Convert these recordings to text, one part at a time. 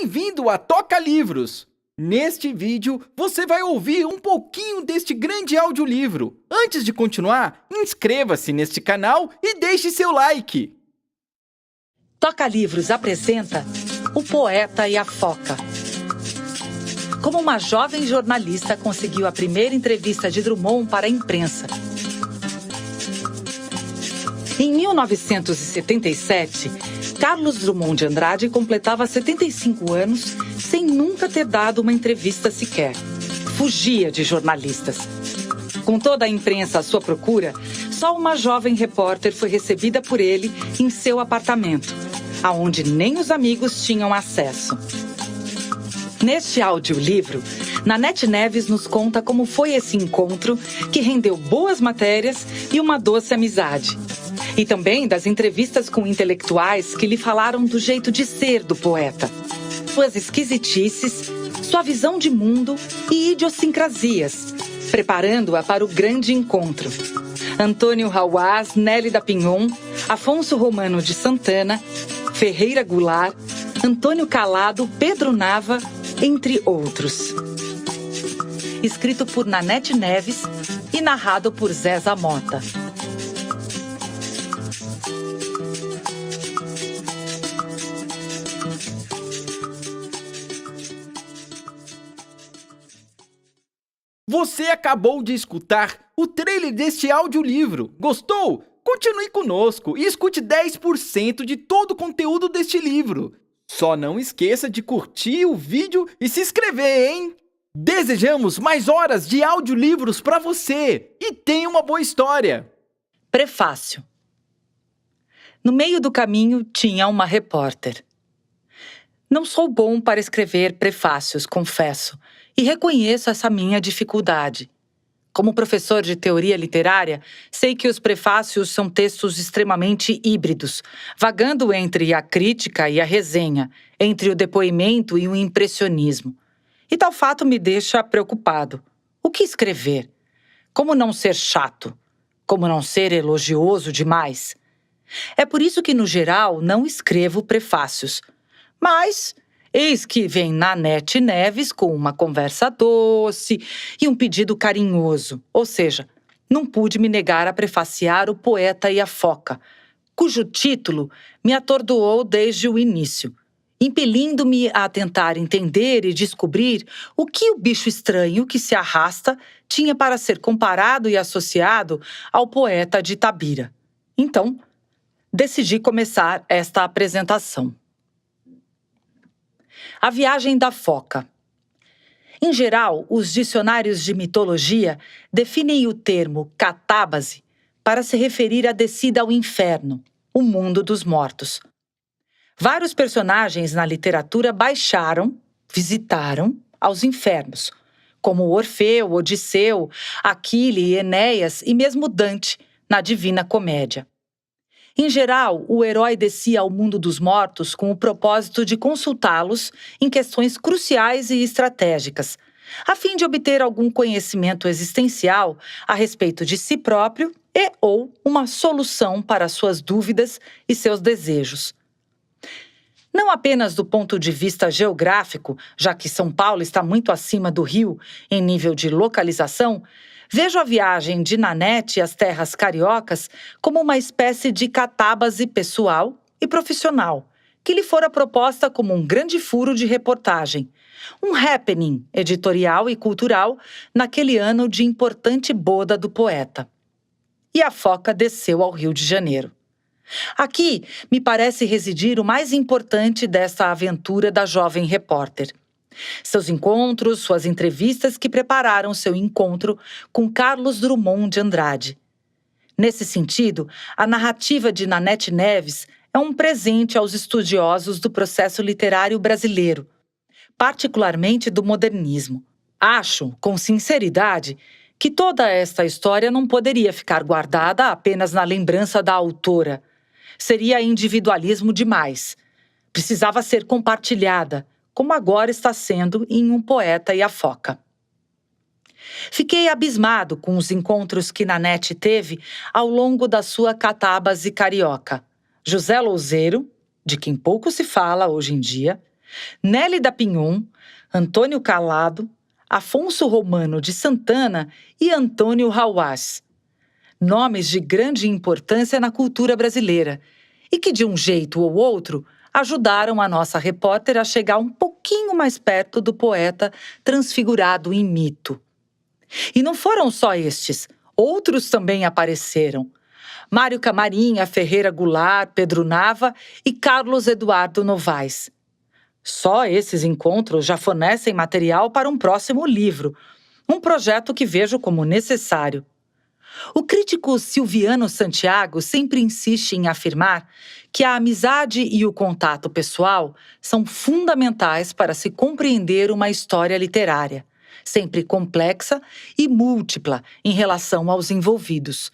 Bem-vindo a Toca Livros! Neste vídeo, você vai ouvir um pouquinho deste grande audiolivro. Antes de continuar, inscreva-se neste canal e deixe seu like. Toca Livros apresenta O Poeta e a Foca. Como uma jovem jornalista conseguiu a primeira entrevista de Drummond para a imprensa. Em 1977, Carlos Drummond de Andrade completava 75 anos sem nunca ter dado uma entrevista sequer. Fugia de jornalistas. Com toda a imprensa à sua procura, só uma jovem repórter foi recebida por ele em seu apartamento, aonde nem os amigos tinham acesso. Neste audiolivro, Nanete Neves nos conta como foi esse encontro que rendeu boas matérias e uma doce amizade. E também das entrevistas com intelectuais que lhe falaram do jeito de ser do poeta, suas esquisitices, sua visão de mundo e idiosincrasias, preparando-a para o grande encontro. Antônio Hauás, Nélida Pinhon, Afonso Romano de Santana, Ferreira Goulart, Antônio Calado, Pedro Nava, entre outros. Escrito por Nanete Neves e narrado por Zéza Mota. Você acabou de escutar o trailer deste audiolivro. Gostou? Continue conosco e escute 10% de todo o conteúdo deste livro. Só não esqueça de curtir o vídeo e se inscrever, hein? Desejamos mais horas de audiolivros para você e tenha uma boa história. Prefácio. No meio do caminho tinha uma repórter. Não sou bom para escrever prefácios, confesso, e reconheço essa minha dificuldade. Como professor de teoria literária, sei que os prefácios são textos extremamente híbridos, vagando entre a crítica e a resenha, entre o depoimento e o impressionismo. E tal fato me deixa preocupado. O que escrever? Como não ser chato? Como não ser elogioso demais? É por isso que, no geral, não escrevo prefácios. Mas eis que vem Nanete Neves com uma conversa doce e um pedido carinhoso. Ou seja, não pude me negar a prefaciar O Poeta e a Foca, cujo título me atordoou desde o início, impelindo-me a tentar entender e descobrir o que o bicho estranho que se arrasta tinha para ser comparado e associado ao poeta de Itabira. Então, decidi começar esta apresentação. A viagem da foca. Em geral, os dicionários de mitologia definem o termo catábase para se referir à descida ao inferno, o mundo dos mortos. Vários personagens na literatura visitaram aos infernos, como Orfeu, Odisseu, Aquiles, Enéas e mesmo Dante, na Divina Comédia. Em geral, o herói descia ao mundo dos mortos com o propósito de consultá-los em questões cruciais e estratégicas, a fim de obter algum conhecimento existencial a respeito de si próprio ou uma solução para suas dúvidas e seus desejos. Não apenas do ponto de vista geográfico, já que São Paulo está muito acima do Rio em nível de localização, vejo a viagem de Nanete às terras cariocas como uma espécie de catábase pessoal e profissional, que lhe fora proposta como um grande furo de reportagem, um happening editorial e cultural naquele ano de importante boda do poeta. E a foca desceu ao Rio de Janeiro. Aqui me parece residir o mais importante desta aventura da jovem repórter. Seus encontros, suas entrevistas que prepararam seu encontro com Carlos Drummond de Andrade. Nesse sentido, a narrativa de Nanete Neves é um presente aos estudiosos do processo literário brasileiro, particularmente do modernismo. Acho, com sinceridade, que toda esta história não poderia ficar guardada apenas na lembrança da autora. Seria individualismo demais. Precisava ser compartilhada, como agora está sendo em Um Poeta e a Foca. Fiquei abismado com os encontros que Nanete teve ao longo da sua catábase carioca. José Louzeiro, de quem pouco se fala hoje em dia, Nélida Pinhon, Antônio Calado, Afonso Romano de Santana e Antônio Hawass. Nomes de grande importância na cultura brasileira e que, de um jeito ou outro, ajudaram a nossa repórter a chegar um pouquinho mais perto do poeta transfigurado em mito. E não foram só estes, outros também apareceram. Mário Camarinha, Ferreira Goulart, Pedro Nava e Carlos Eduardo Novaes. Só esses encontros já fornecem material para um próximo livro, um projeto que vejo como necessário. O crítico Silviano Santiago sempre insiste em afirmar que a amizade e o contato pessoal são fundamentais para se compreender uma história literária, sempre complexa e múltipla em relação aos envolvidos.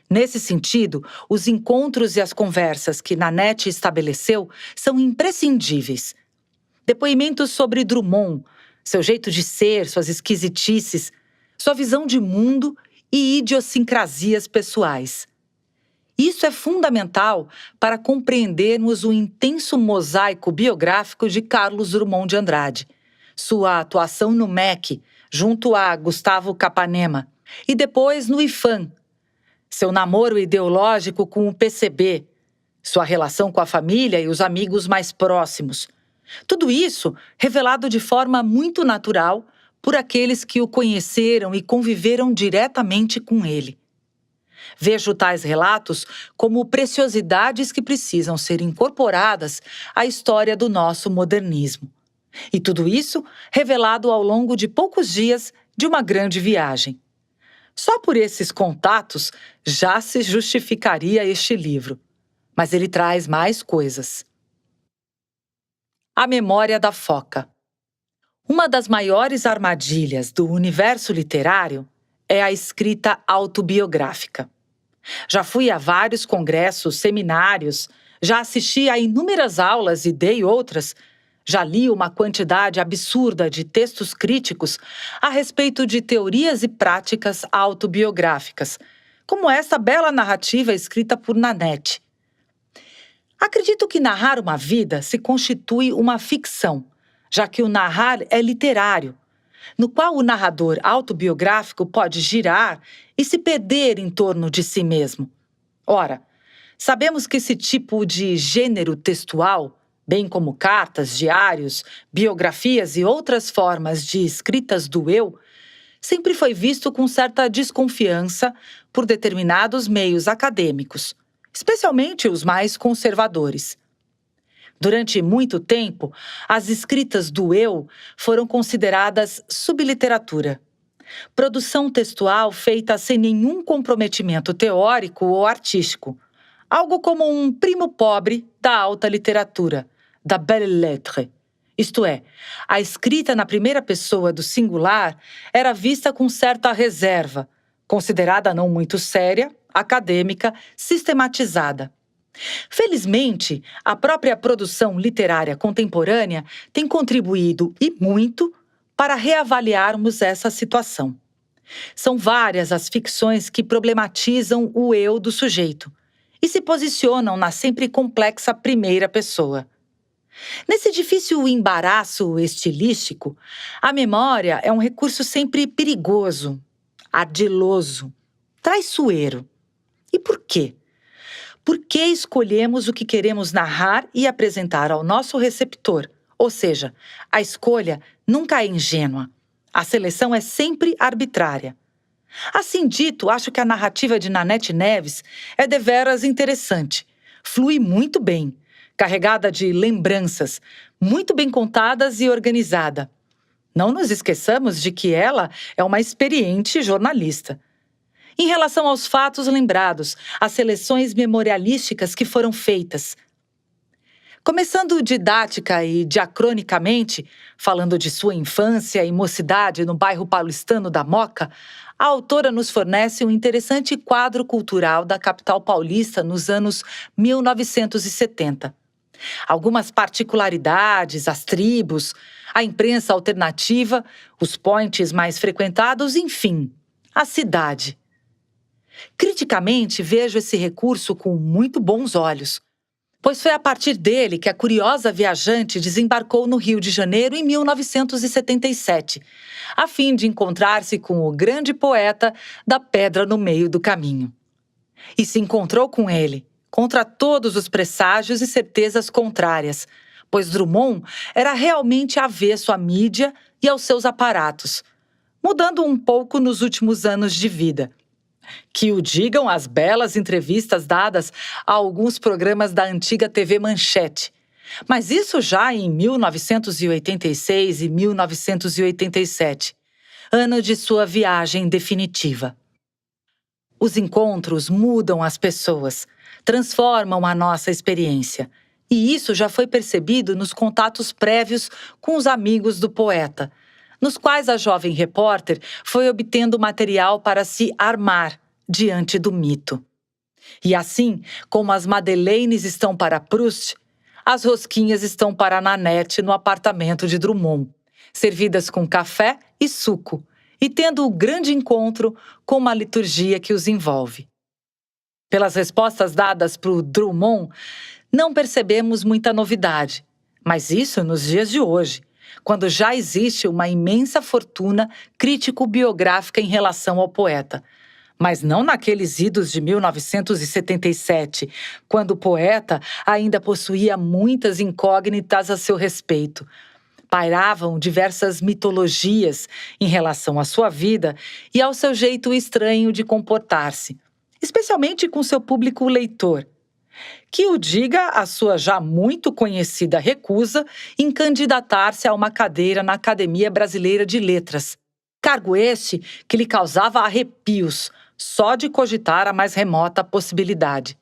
Nesse sentido, os encontros e as conversas que Nanete estabeleceu são imprescindíveis. Depoimentos sobre Drummond, seu jeito de ser, suas esquisitices, sua visão de mundo e idiosincrasias pessoais. Isso é fundamental para compreendermos o intenso mosaico biográfico de Carlos Drummond de Andrade, sua atuação no MEC, junto a Gustavo Capanema, e depois no IFAM, seu namoro ideológico com o PCB, sua relação com a família e os amigos mais próximos. Tudo isso revelado de forma muito natural por aqueles que o conheceram e conviveram diretamente com ele. Vejo tais relatos como preciosidades que precisam ser incorporadas à história do nosso modernismo. E tudo isso revelado ao longo de poucos dias de uma grande viagem. Só por esses contatos já se justificaria este livro. Mas ele traz mais coisas. A memória da foca. Uma das maiores armadilhas do universo literário é a escrita autobiográfica. Já fui a vários congressos, seminários, já assisti a inúmeras aulas e dei outras, já li uma quantidade absurda de textos críticos a respeito de teorias e práticas autobiográficas, como essa bela narrativa escrita por Nanete. Acredito que narrar uma vida se constitui uma ficção, já que o narrar é literário, no qual o narrador autobiográfico pode girar e se perder em torno de si mesmo. Ora, sabemos que esse tipo de gênero textual, bem como cartas, diários, biografias e outras formas de escritas do eu, sempre foi visto com certa desconfiança por determinados meios acadêmicos, especialmente os mais conservadores. Durante muito tempo, as escritas do eu foram consideradas subliteratura, produção textual feita sem nenhum comprometimento teórico ou artístico, algo como um primo pobre da alta literatura, da belles lettres. Isto é, a escrita na primeira pessoa do singular era vista com certa reserva, considerada não muito séria, acadêmica, sistematizada. Felizmente, a própria produção literária contemporânea tem contribuído, e muito, para reavaliarmos essa situação. São várias as ficções que problematizam o eu do sujeito e se posicionam na sempre complexa primeira pessoa. Nesse difícil embaraço estilístico, a memória é um recurso sempre perigoso, ardiloso, traiçoeiro. E por quê? Por que escolhemos o que queremos narrar e apresentar ao nosso receptor? Ou seja, a escolha nunca é ingênua. A seleção é sempre arbitrária. Assim dito, acho que a narrativa de Nanete Neves é deveras interessante. Flui muito bem, carregada de lembranças, muito bem contadas e organizada. Não nos esqueçamos de que ela é uma experiente jornalista. Em relação aos fatos lembrados, às seleções memorialísticas que foram feitas. Começando didática e diacronicamente, falando de sua infância e mocidade no bairro paulistano da Moca, a autora nos fornece um interessante quadro cultural da capital paulista nos anos 1970. Algumas particularidades, as tribos, a imprensa alternativa, os points mais frequentados, enfim, a cidade. Criticamente, vejo esse recurso com muito bons olhos. Pois foi a partir dele que a curiosa viajante desembarcou no Rio de Janeiro em 1977, a fim de encontrar-se com o grande poeta da Pedra no Meio do Caminho. E se encontrou com ele, contra todos os presságios e certezas contrárias, pois Drummond era realmente avesso à mídia e aos seus aparatos, mudando um pouco nos últimos anos de vida. Que o digam as belas entrevistas dadas a alguns programas da antiga TV Manchete. Mas isso já em 1986 e 1987, ano de sua viagem definitiva. Os encontros mudam as pessoas, transformam a nossa experiência. E isso já foi percebido nos contatos prévios com os amigos do poeta, nos quais a jovem repórter foi obtendo material para se armar diante do mito. E assim, como as madeleines estão para Proust, as rosquinhas estão para Nanette no apartamento de Drummond, servidas com café e suco, e tendo o grande encontro com uma liturgia que os envolve. Pelas respostas dadas por Drummond, não percebemos muita novidade, mas isso nos dias de hoje, quando já existe uma imensa fortuna crítico-biográfica em relação ao poeta, mas não naqueles idos de 1977, quando o poeta ainda possuía muitas incógnitas a seu respeito. Pairavam diversas mitologias em relação à sua vida e ao seu jeito estranho de comportar-se, especialmente com seu público leitor. Que o diga a sua já muito conhecida recusa em candidatar-se a uma cadeira na Academia Brasileira de Letras, cargo este que lhe causava arrepios só de cogitar a mais remota possibilidade.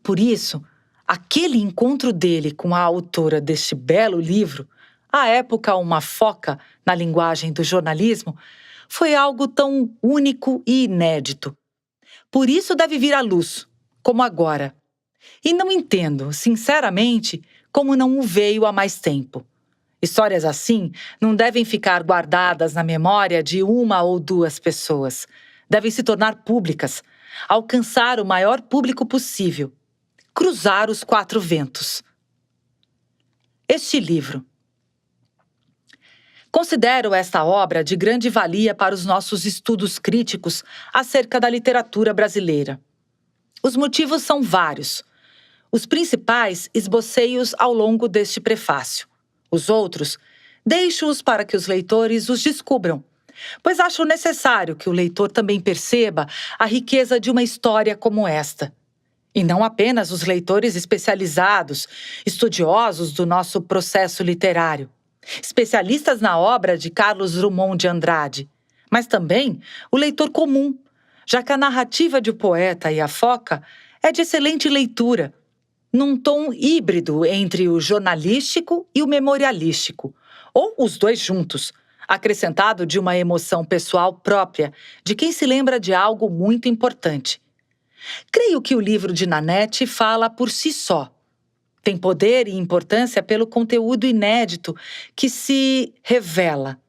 Por isso, aquele encontro dele com a autora deste belo livro, à época uma foca na linguagem do jornalismo, foi algo tão único e inédito. Por isso deve vir à luz, como agora. E não entendo, sinceramente, como não o veio há mais tempo. Histórias assim não devem ficar guardadas na memória de uma ou duas pessoas. Devem se tornar públicas, alcançar o maior público possível, cruzar os quatro ventos. Este livro. Considero esta obra de grande valia para os nossos estudos críticos acerca da literatura brasileira. Os motivos são vários. Os principais esbocei-os ao longo deste prefácio. Os outros, deixo-os para que os leitores os descubram, pois acho necessário que o leitor também perceba a riqueza de uma história como esta. E não apenas os leitores especializados, estudiosos do nosso processo literário, especialistas na obra de Carlos Drummond de Andrade, mas também o leitor comum, já que a narrativa de O Poeta e a Foca é de excelente leitura, num tom híbrido entre o jornalístico e o memorialístico, ou os dois juntos, acrescentado de uma emoção pessoal própria de quem se lembra de algo muito importante. Creio que o livro de Nanette fala por si só. Tem poder e importância pelo conteúdo inédito que se revela,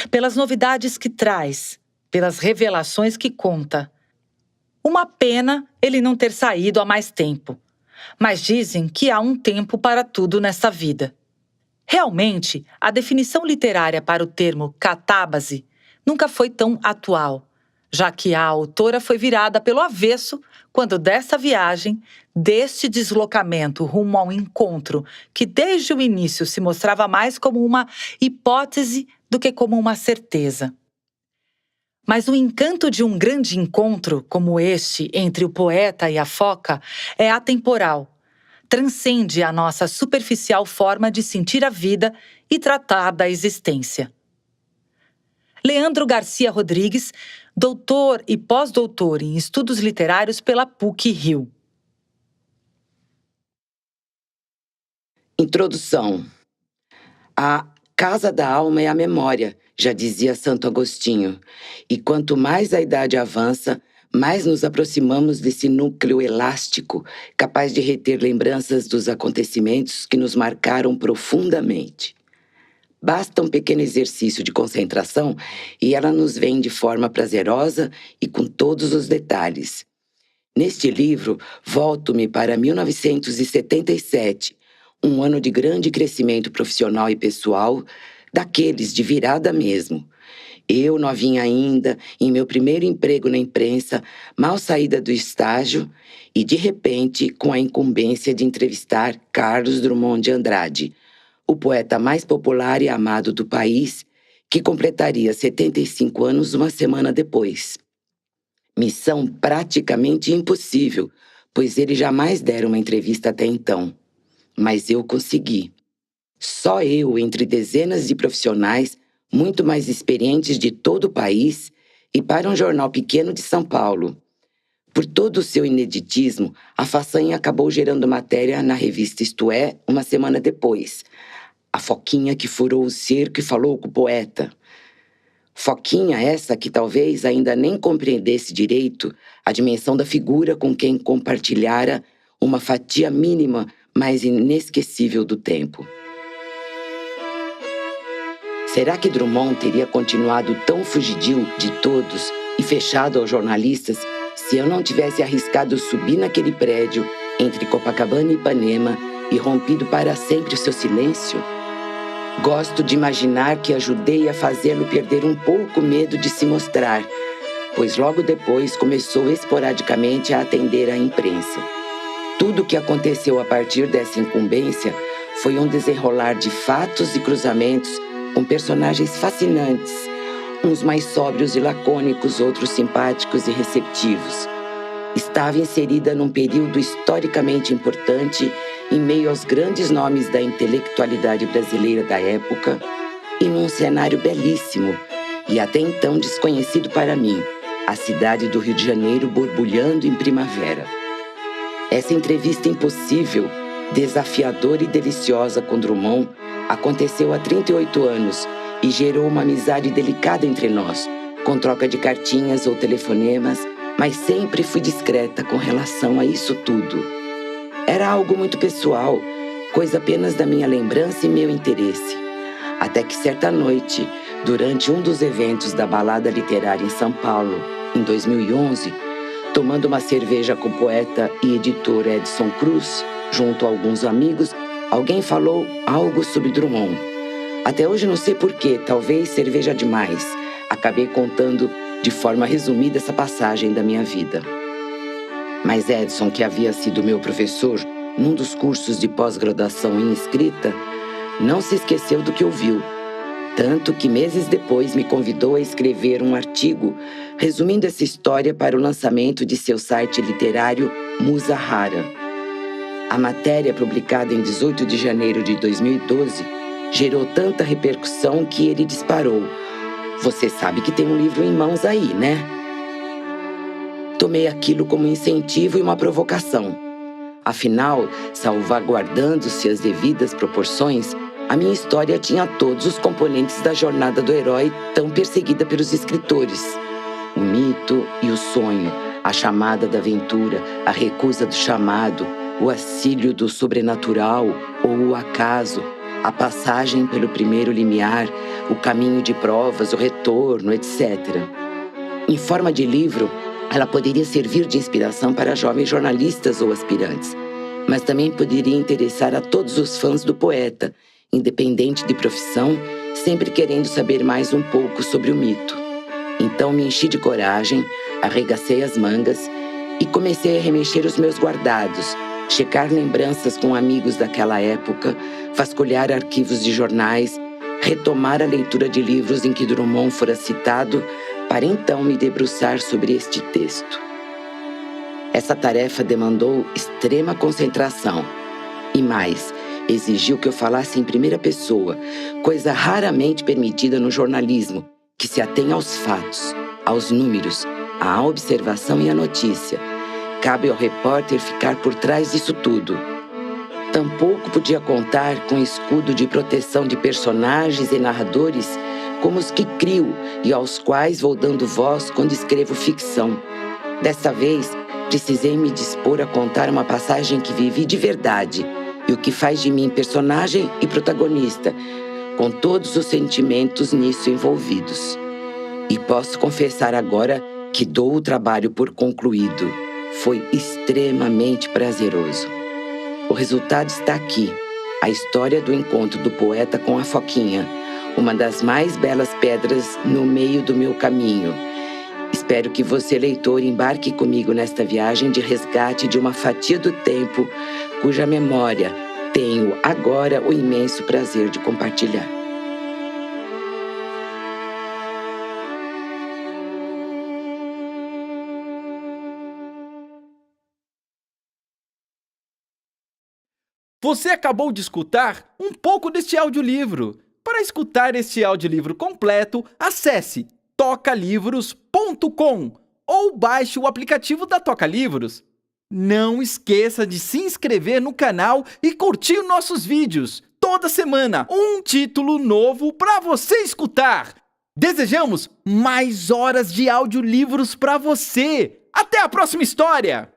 pelas novidades que traz, pelas revelações que conta. Uma pena ele não ter saído há mais tempo. Mas dizem que há um tempo para tudo nesta vida. Realmente, a definição literária para o termo catábase nunca foi tão atual, já que a autora foi virada pelo avesso quando dessa viagem, deste deslocamento rumo ao encontro, que desde o início se mostrava mais como uma hipótese do que como uma certeza. Mas o encanto de um grande encontro como este entre o poeta e a foca é atemporal, transcende a nossa superficial forma de sentir a vida e tratar da existência. Leandro Garcia Rodrigues, doutor e pós-doutor em Estudos Literários pela PUC-Rio. Introdução. A casa da alma é a memória, já dizia Santo Agostinho, e quanto mais a idade avança, mais nos aproximamos desse núcleo elástico, capaz de reter lembranças dos acontecimentos que nos marcaram profundamente. Basta um pequeno exercício de concentração e ela nos vem de forma prazerosa e com todos os detalhes. Neste livro, volto-me para 1977, um ano de grande crescimento profissional e pessoal, daqueles de virada mesmo. Eu, novinha ainda, em meu primeiro emprego na imprensa, mal saída do estágio e, de repente, com a incumbência de entrevistar Carlos Drummond de Andrade, o poeta mais popular e amado do país, que completaria 75 anos uma semana depois. Missão praticamente impossível, pois ele jamais dera uma entrevista até então. Mas eu consegui. Só eu, entre dezenas de profissionais, muito mais experientes de todo o país, e para um jornal pequeno de São Paulo. Por todo o seu ineditismo, a façanha acabou gerando matéria na revista Isto É, uma semana depois. A Foquinha que furou o cerco e falou com o poeta. Foquinha essa que talvez ainda nem compreendesse direito a dimensão da figura com quem compartilhara uma fatia mínima, mas inesquecível do tempo. Será que Drummond teria continuado tão fugidio de todos e fechado aos jornalistas se eu não tivesse arriscado subir naquele prédio entre Copacabana e Ipanema e rompido para sempre o seu silêncio? Gosto de imaginar que ajudei a fazê-lo perder um pouco o medo de se mostrar, pois logo depois começou esporadicamente a atender à imprensa. Tudo o que aconteceu a partir dessa incumbência foi um desenrolar de fatos e cruzamentos com personagens fascinantes, uns mais sóbrios e lacônicos, outros simpáticos e receptivos. Estava inserida num período historicamente importante, em meio aos grandes nomes da intelectualidade brasileira da época, e num cenário belíssimo, e até então desconhecido para mim, a cidade do Rio de Janeiro borbulhando em primavera. Essa entrevista impossível, desafiadora e deliciosa com Drummond aconteceu há 38 anos e gerou uma amizade delicada entre nós, com troca de cartinhas ou telefonemas, mas sempre fui discreta com relação a isso tudo. Era algo muito pessoal, coisa apenas da minha lembrança e meu interesse. Até que certa noite, durante um dos eventos da Balada Literária em São Paulo, em 2011, tomando uma cerveja com o poeta e editor Edson Cruz, junto a alguns amigos, alguém falou algo sobre Drummond. Até hoje não sei porquê, talvez cerveja demais. Acabei contando de forma resumida essa passagem da minha vida. Mas Edson, que havia sido meu professor num dos cursos de pós-graduação em escrita, não se esqueceu do que ouviu. Tanto que meses depois me convidou a escrever um artigo resumindo essa história para o lançamento de seu site literário Musa Rara. A matéria, publicada em 18 de janeiro de 2012, gerou tanta repercussão que ele disparou: "Você sabe que tem um livro em mãos aí, né?" Tomei aquilo como um incentivo e uma provocação. Afinal, salvaguardando-se as devidas proporções, a minha história tinha todos os componentes da jornada do herói tão perseguida pelos escritores. O mito e o sonho, a chamada da aventura, a recusa do chamado, o auxílio do sobrenatural ou o acaso, a passagem pelo primeiro limiar, o caminho de provas, o retorno, etc. Em forma de livro, ela poderia servir de inspiração para jovens jornalistas ou aspirantes, mas também poderia interessar a todos os fãs do poeta, independente de profissão, sempre querendo saber mais um pouco sobre o mito. Então me enchi de coragem, arregacei as mangas e comecei a remexer os meus guardados, checar lembranças com amigos daquela época, vasculhar arquivos de jornais, retomar a leitura de livros em que Drummond fora citado, para então me debruçar sobre este texto. Essa tarefa demandou extrema concentração e mais, exigiu que eu falasse em primeira pessoa, coisa raramente permitida no jornalismo, que se atém aos fatos, aos números, à observação e à notícia. Cabe ao repórter ficar por trás disso tudo. Tampouco podia contar com escudo de proteção de personagens e narradores como os que crio e aos quais vou dando voz quando escrevo ficção. Desta vez, precisei me dispor a contar uma passagem que vivi de verdade e o que faz de mim personagem e protagonista, com todos os sentimentos nisso envolvidos. E posso confessar agora que dou o trabalho por concluído. Foi extremamente prazeroso. O resultado está aqui. A história do encontro do poeta com a foquinha, uma das mais belas pedras no meio do meu caminho. Espero que você, leitor, embarque comigo nesta viagem de resgate de uma fatia do tempo cuja memória tenho agora o imenso prazer de compartilhar. Você acabou de escutar um pouco deste audiolivro. Para escutar este audiolivro completo, acesse tocalivros.com ou baixe o aplicativo da Toca Livros. Não esqueça de se inscrever no canal e curtir nossos vídeos. Toda semana, um título novo para você escutar. Desejamos mais horas de audiolivros para você. Até a próxima história!